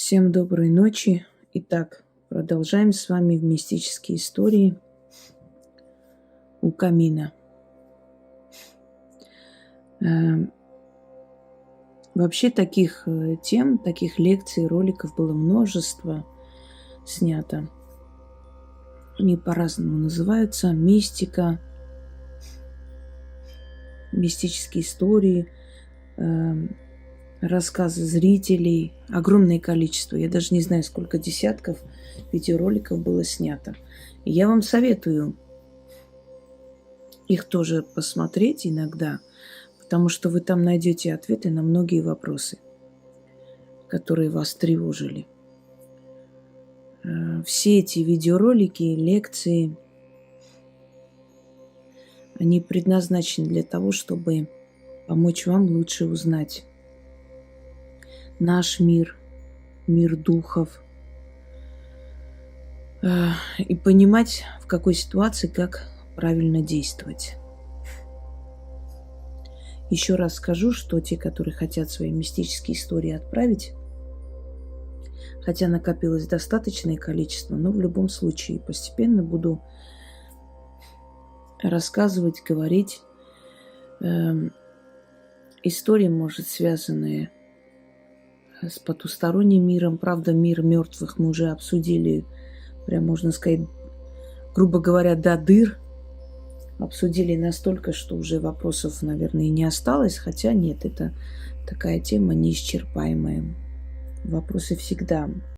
Всем доброй ночи. Итак, продолжаем с вами в мистические истории у камина. Вообще таких тем, таких лекций, роликов было множество снято. Они по-разному называются. Мистика, мистические истории, рассказы зрителей. Огромное количество. Я даже не знаю, сколько десятков видеороликов было снято. И я вам советую их тоже посмотреть иногда, потому что вы там найдете ответы на многие вопросы, которые вас тревожили. Все эти видеоролики, лекции, они предназначены для того, чтобы помочь вам лучше узнать наш мир, мир духов, и понимать, в какой ситуации как правильно действовать. Еще раз скажу, что те, которые хотят свои мистические истории отправить, хотя накопилось достаточное количество, но в любом случае постепенно буду рассказывать, говорить. Истории, может, связанные с потусторонним миром. Правда, мир мертвых мы уже обсудили, прям можно сказать, грубо говоря, до дыр. Обсудили настолько, что уже вопросов, наверное, и не осталось. Хотя нет, это такая тема неисчерпаемая. Вопросы всегда